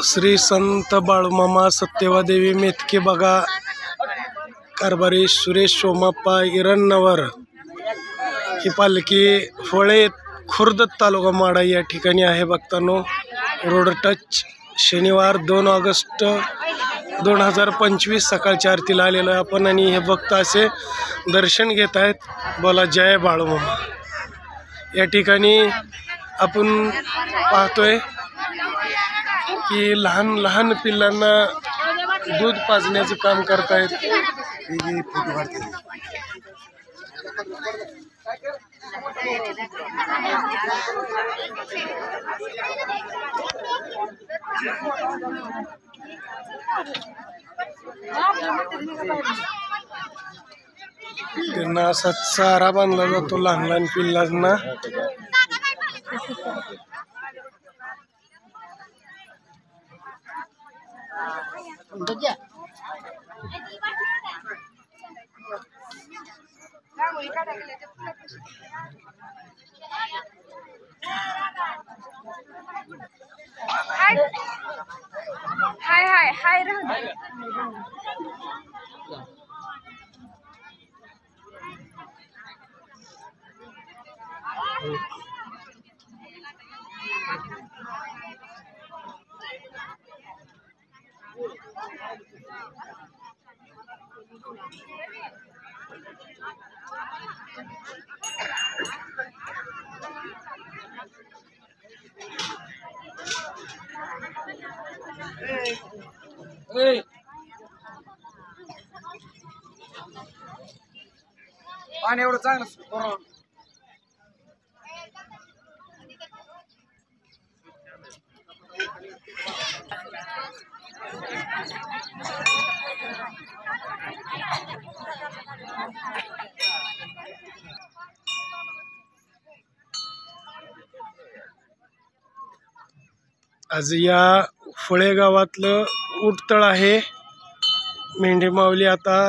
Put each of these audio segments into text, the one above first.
श्री संत बाळूमामा सत्यवादेवी मेथके बघा कारभारी सुरेश सोमाप्पा इरण्णवर ही पालखी फळे खुर्द तालुका माडा या ठिकाणी आहे बघतानो. रोड टच शनिवार 2 ऑगस्ट 2025 सकाळच्या आरतीला आलेलो आहे आपण आणि हे भक्त असे दर्शन घेत आहेत. बोला जय बाळूमामा. या ठिकाणी आपण पाहतोय की लहान लहान पिल्लांना दूध पाजण्याचं काम करतायत. त्यांना असा चारा बांधला जातो लहान लहान पिल्लांना. हाय हाय हाय पाणी एवढं चांगलं. आज या फळे गावातलं उठतळ आहे. मेंढी माऊली आता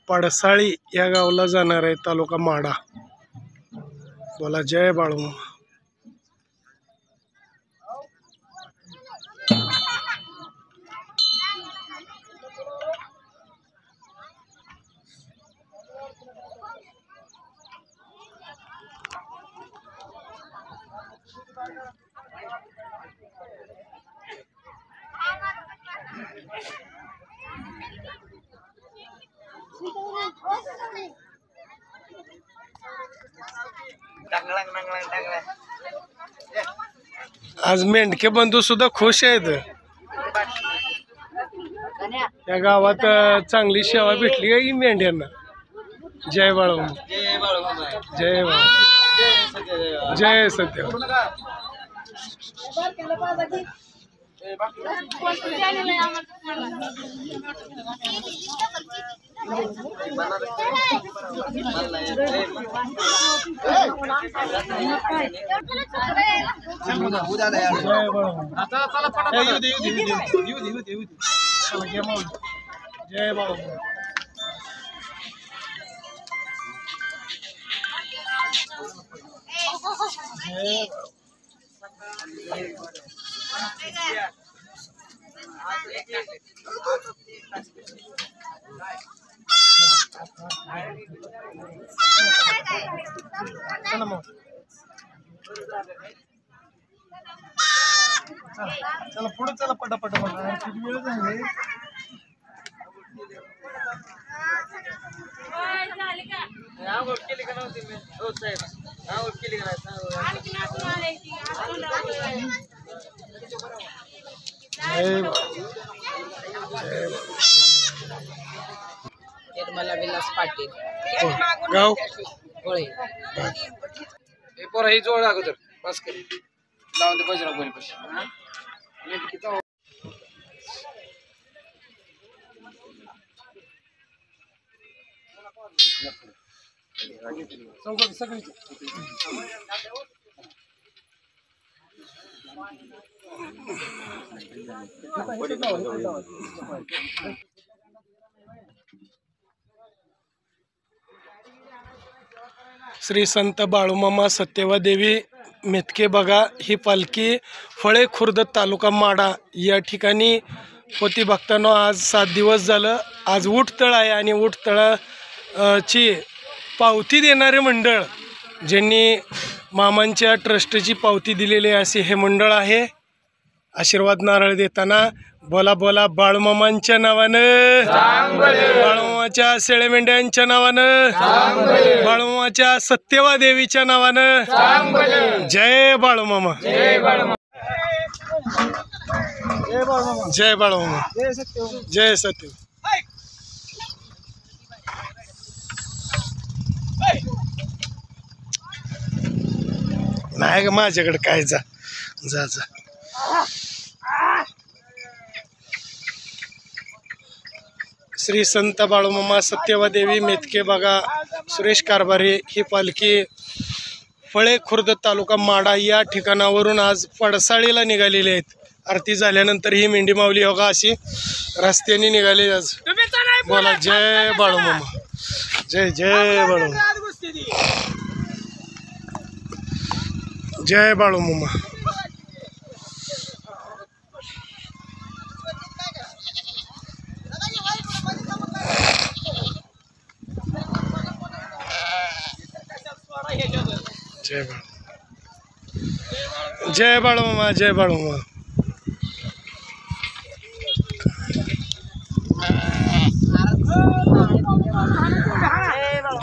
पडसाळी या गावाला जाणार आहे, तालुका माडा. बोला जय बाळूमामा. आज मेंढके बंधू सुद्धा खुश आहेत. या गावात चांगली सेवा भेटली आहे मेंढ्यांना. जय बाळूमामा. जय बाळूमामा. जय सत्य. जय बाळूमामा. चला मग चला पुढे चला पटापट. किती वेळ झाले. निर्मला विलास पाटील गाव होळे. हे पोरा ही जोड अगोदर बस कर लावून दे बजरंग बली पाशी. सगळी श्री संत बाळूमामा सत्यवा देवी मेतके बघा ही पालखी फळे खुर्द तालुका माडा या ठिकाणी होती. भक्तांनो, आज 7 दिवस झालं. आज उठतळ आहे आणि उठतळाची पावती देणारे मंडळ, ज्यांनी मामांच्या ट्रस्टची पावती दिलेली असे हे मंडळ आहे. आशीर्वाद नारळ देताना बोला बोला बाळूमामांच्या नावानं, बाळूमामाच्या शेळेमेंढ्यांच्या नावानं, बाळूमामाच्या सत्यवा देवीच्या नावानं. जय बाळूमामा, जय बाळूमामा, जय सत्य. नाही ग माझ्याकडे काय, जा जा जा. श्री संत बाळूमामा सत्यवा देवी मेतके बघा सुरेश कारभारे ही पालखी फळे खुर्द तालुका माडा या ठिकाणावरून आज पडसाळीला निघालेली आहेत. आरती झाल्यानंतर ही मेंढी माऊली होगा अशी रस्त्याने निघाली. आज बोला जय बाळूमामा, जय जय बाळूमामा, जय बाळूमामा. जय बाळू, जय बाळूमामा, जय बाळूमामा.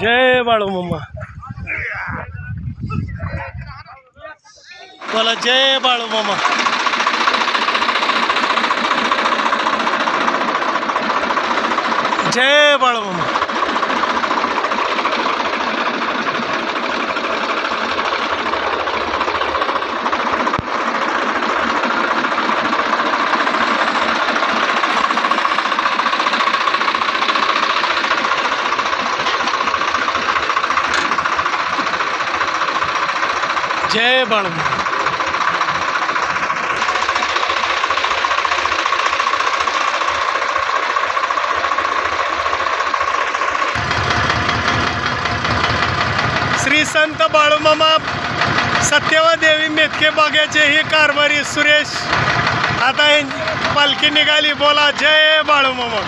जय बाळूमामा, बोला जय बाळूमामा. जय बाळूमामा. जय बाळूमामा. श्री संत बाळूमामा सत्यवा देवी मेतके बाग्याचे हे कारभारी सुरेश. आता पालखी निघाली. बोला जय बाळूमामा.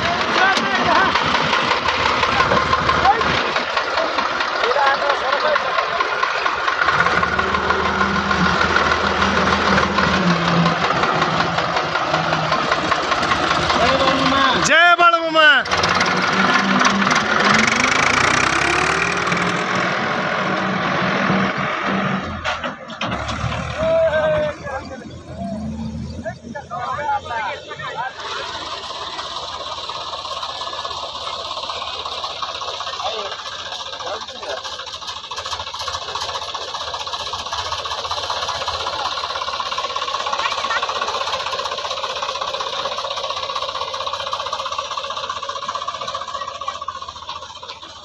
जय बाळूमामा.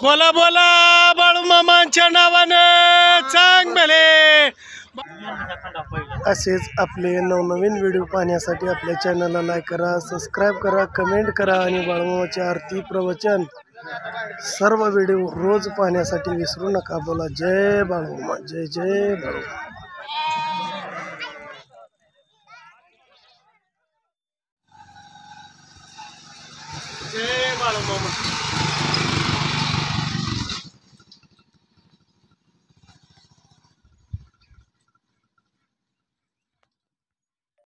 बोला बोला बाळूमामांच्या नावानं चांगले. असेच आपले नवनवीन व्हिडिओ पाहण्यासाठी आपल्या चॅनलला लाईक करा, सबस्क्राईब करा, कमेंट करा आणि बाळूमामाची आरती प्रवचन सर्व व्हिडिओ रोज पाहण्यासाठी विसरू नका. बोला जय बाळूमामा, जय जय बाळूमामा. जय बाळूमामा.